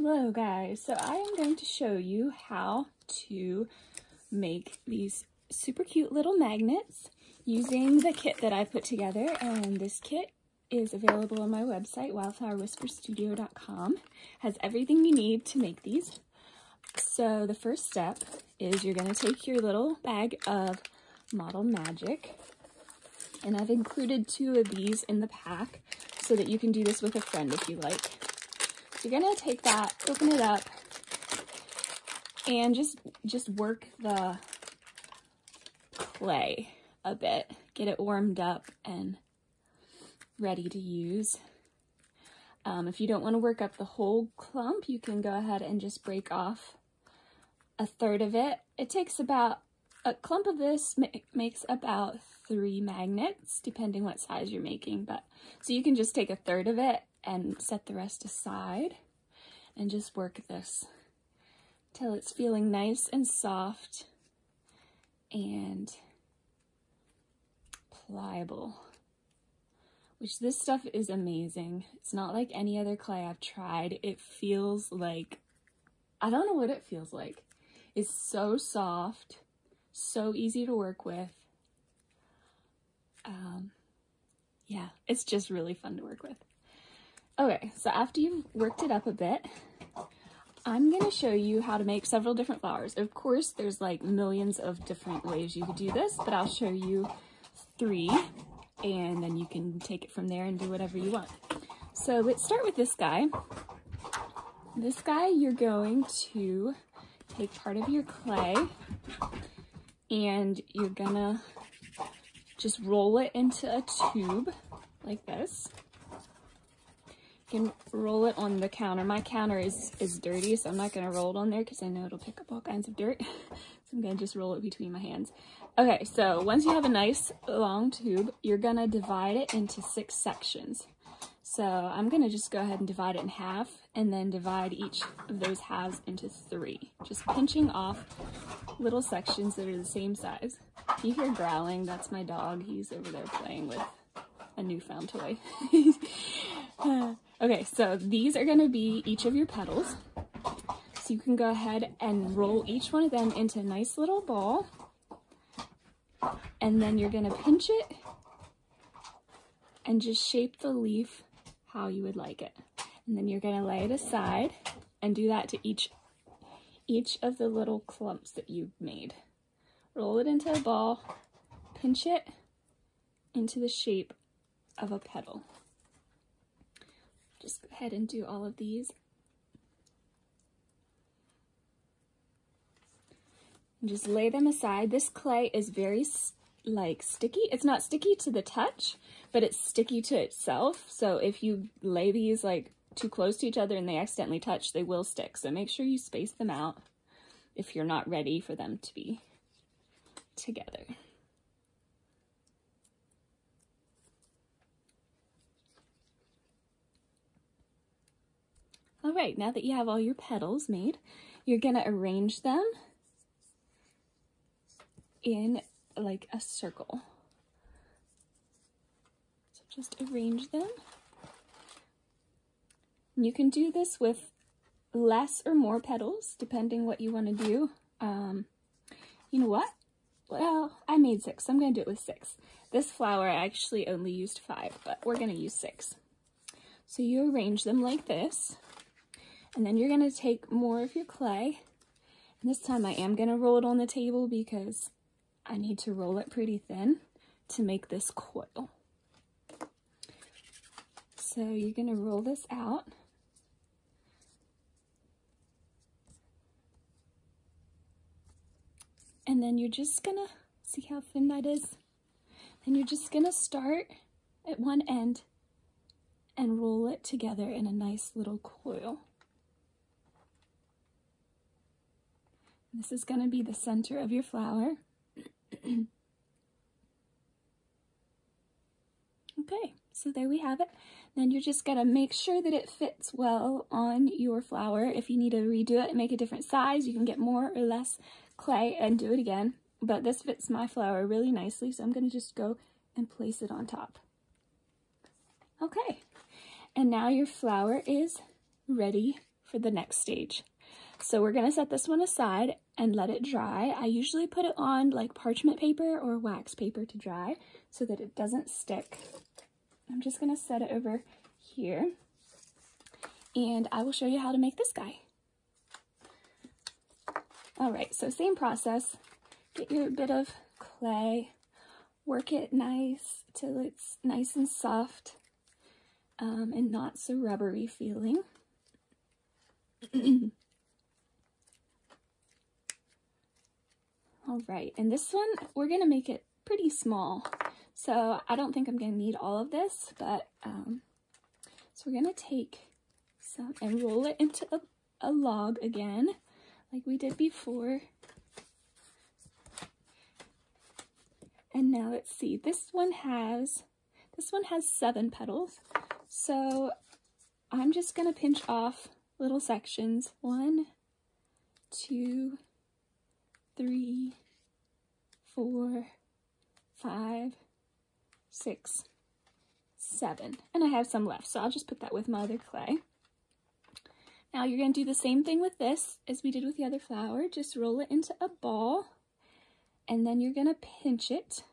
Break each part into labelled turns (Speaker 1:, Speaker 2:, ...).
Speaker 1: Hello guys, so I am going to show you how to make these super cute little magnets using the kit that I put together, and this kit is available on my website, wildflowerwhisperstudio.com. Has everything you need to make these. So the first step is you're going to take your little bag of Model Magic, and I've included 2 of these in the pack so that you can do this with a friend if you like. So you're going to take that, open it up, and just work the clay a bit. Get it warmed up and ready to use. If you don't want to work up the whole clump, you can go ahead and just break off a third of it. It takes about, a clump of this makes about 3 magnets, depending what size you're making. But so you can just take a third of it and set the rest aside and just work this till it's feeling nice and soft and pliable, which this stuff is amazing. It's not like any other clay I've tried. It feels like, I don't know what it feels like. It's so soft, so easy to work with. Yeah, it's just really fun to work with. Okay, so after you've worked it up a bit, I'm going to show you how to make several different flowers. Of course, there's like millions of different ways you could do this, but I'll show you 3, and then you can take it from there and do whatever you want. So let's start with this guy. This guy, you're going to take part of your clay, and you're gonna just roll it into a tube like this. You can roll it on the counter. My counter is dirty, so I'm not gonna roll it on there because I know it'll pick up all kinds of dirt. So I'm gonna just roll it between my hands. Okay, so once you have a nice long tube, you're gonna divide it into 6 sections. So I'm gonna just go ahead and divide it in half, and then divide each of those halves into 3. Just pinching off little sections that are the same size. If you hear growling, that's my dog. He's over there playing with a newfound toy. Okay, so these are gonna be each of your petals. So you can go ahead and roll each one of them into a nice little ball. And then you're gonna pinch it and just shape the leaf how you would like it. And then you're gonna lay it aside and do that to each of the little clumps that you've made. Roll it into a ball, pinch it into the shape of a petal. Just go ahead and do all of these. And just lay them aside. This clay is very sticky. It's not sticky to the touch, but it's sticky to itself. So if you lay these like too close to each other and they accidentally touch, they will stick. So make sure you space them out if you're not ready for them to be together. All right, now that you have all your petals made, you're gonna arrange them in like a circle. So just arrange them. And you can do this with less or more petals, depending what you want to do. You know what? Well, I made 6, so I'm going to do it with 6. This flower I actually only used 5, but we're going to use 6. So you arrange them like this, and then you're going to take more of your clay. And this time I am going to roll it on the table because I need to roll it pretty thin to make this coil. So you're going to roll this out. And then you're just gonna, see how thin that is? Then you're just gonna start at one end and roll it together in a nice little coil. This is gonna be the center of your flower. Okay, so there we have it. Then you're just gonna make sure that it fits well on your flower. If you need to redo it and make a different size, you can get more or less clay and do it again. But this fits my flower really nicely, so I'm gonna just go and place it on top. Okay, and now your flower is ready for the next stage. So we're gonna set this one aside and let it dry. I usually put it on like parchment paper or wax paper to dry so that it doesn't stick. I'm just gonna set it over here and I will show you how to make this guy. All right, so same process. Get your bit of clay, work it nice till it's nice and soft and not so rubbery feeling. All right, and this one, we're gonna make it pretty small. So I don't think I'm gonna need all of this, but so we're gonna take some and roll it into a log again, like we did before. And now let's see, this one has 7 petals. So I'm just gonna pinch off little sections. 1, 2, 3, 4, 5, 6, 7. And I have some left, so I'll just put that with my other clay. Now you're going to do the same thing with this as we did with the other flower. Just roll it into a ball, and then you're going to pinch it.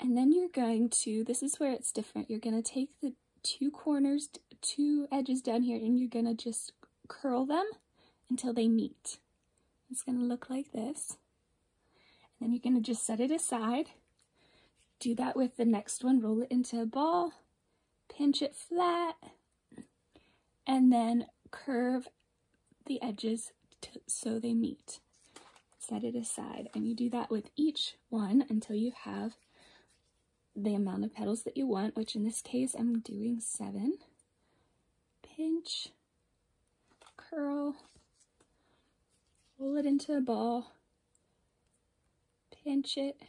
Speaker 1: And then you're going to, this is where it's different, you're going to take the 2 corners, 2 edges down here, and you're going to just curl them until they meet. It's going to look like this. And then you're going to just set it aside. Do that with the next one. Roll it into a ball, pinch it flat, and then curve the edges so they meet. Set it aside. And you do that with each one until you have the amount of petals that you want, which in this case I'm doing 7. Pinch, curl, roll it into a ball, pinch it,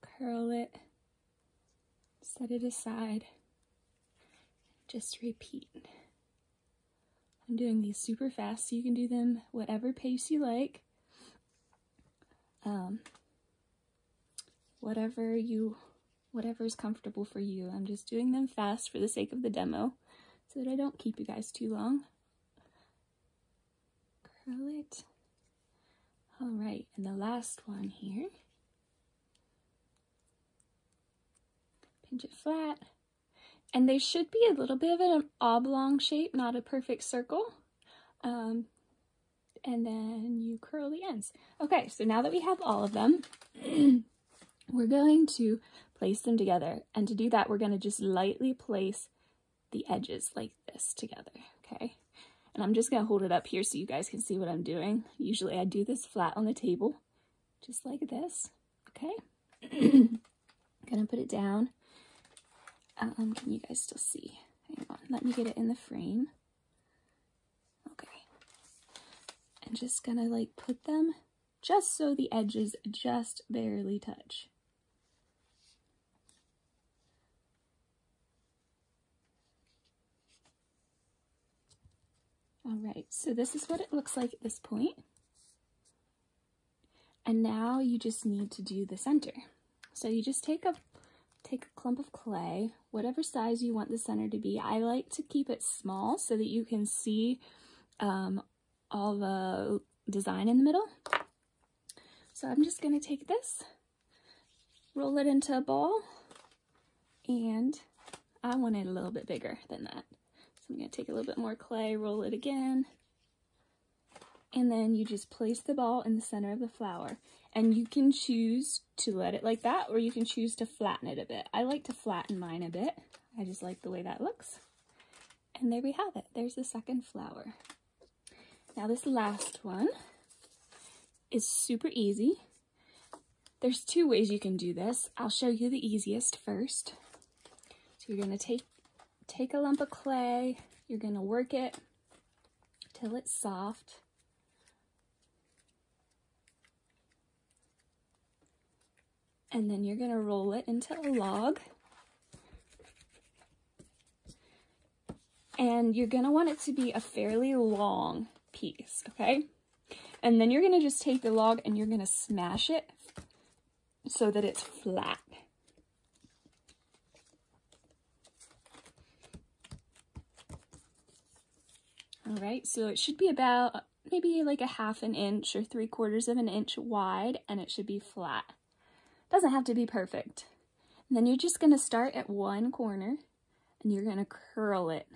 Speaker 1: curl it, set it aside, just repeat. I'm doing these super fast, so you can do them whatever pace you like. Whatever is comfortable for you. I'm just doing them fast for the sake of the demo so that I don't keep you guys too long. Curl it. All right, and the last one here. Pinch it flat. And they should be a little bit of an oblong shape, not a perfect circle. And then you curl the ends. Okay, so now that we have all of them, we're going to place them together. And to do that, we're going to just lightly place the edges like this together, okay? And I'm just going to hold it up here so you guys can see what I'm doing. Usually I do this flat on the table, just like this, okay? Gonna put it down. Can you guys still see? Hang on, let me get it in the frame. Okay. And just gonna like put them just so the edges just barely touch. All right, so this is what it looks like at this point. And now you just need to do the center. So you just take a clump of clay, whatever size you want the center to be. I like to keep it small so that you can see all the design in the middle. So I'm just gonna take this, roll it into a ball, and I want it a little bit bigger than that. So I'm gonna take a little bit more clay, roll it again, and then you just place the ball in the center of the flower. And you can choose to let it like that, or you can choose to flatten it a bit. I like to flatten mine a bit. I just like the way that looks. And there we have it. There's the second flower. Now this last one is super easy. There's 2 ways you can do this. I'll show you the easiest first. So you're gonna take a lump of clay, you're gonna work it till it's soft. And then you're gonna roll it into a log. And you're gonna want it to be a fairly long piece, okay? And then you're gonna just take the log and you're gonna smash it so that it's flat. All right, so it should be about maybe like a 1/2 inch or 3/4 of an inch wide, and it should be flat. Doesn't have to be perfect. And then you're just gonna start at one corner and you're gonna curl it.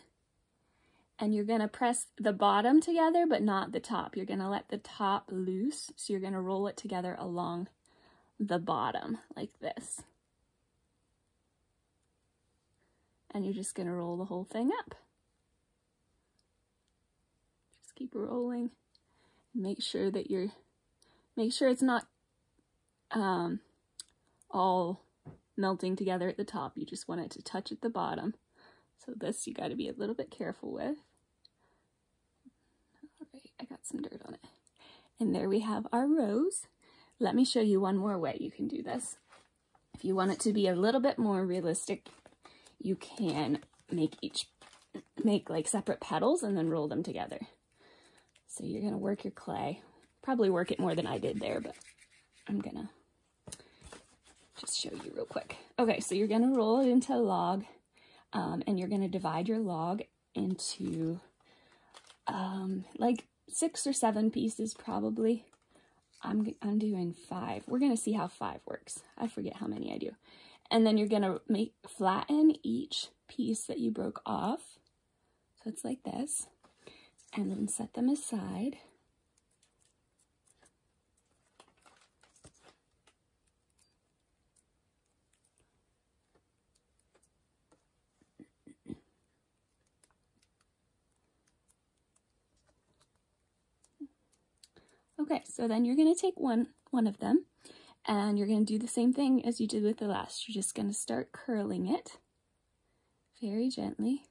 Speaker 1: And you're gonna press the bottom together, but not the top. You're gonna let the top loose, so you're gonna roll it together along the bottom, like this. And you're just gonna roll the whole thing up. Just keep rolling. Make sure that make sure it's not all melting together at the top. You just want it to touch at the bottom. So this you gotta be a little bit careful with. All right, I got some dirt on it. And there we have our rose. Let me show you one more way you can do this. If you want it to be a little bit more realistic, you can make like separate petals and then roll them together. So you're gonna work your clay. Probably work it more than I did there, but I'm gonna just show you real quick. Okay, so you're gonna roll it into a log, and you're gonna divide your log into like 6 or 7 pieces probably. I'm doing 5. We're gonna see how 5 works. I forget how many I do. And then you're gonna flatten each piece that you broke off. So it's like this. And then set them aside. Okay, so then you're going to take one of them, and you're going to do the same thing as you did with the last. You're just going to start curling it very gently.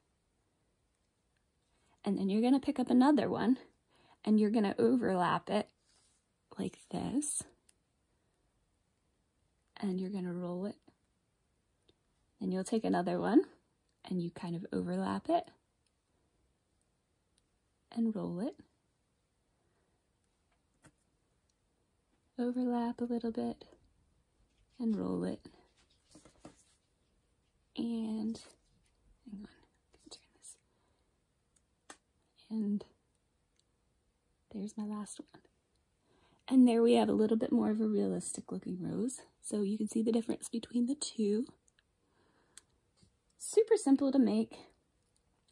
Speaker 1: And then you're going to pick up another one, and you're going to overlap it like this. And you're going to roll it. Then you'll take another one, and you kind of overlap it and roll it. Overlap a little bit and roll it. And hang on, turn this. And there's my last one. And there we have a little bit more of a realistic looking rose. So you can see the difference between the two. Super simple to make.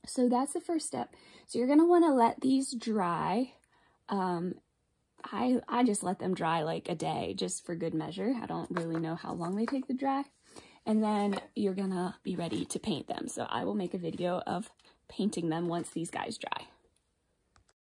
Speaker 1: So that's the first step. So you're gonna wanna let these dry. I just let them dry like a day, just for good measure. I don't really know how long they take to dry. And then you're gonna be ready to paint them. So I will make a video of painting them once these guys dry.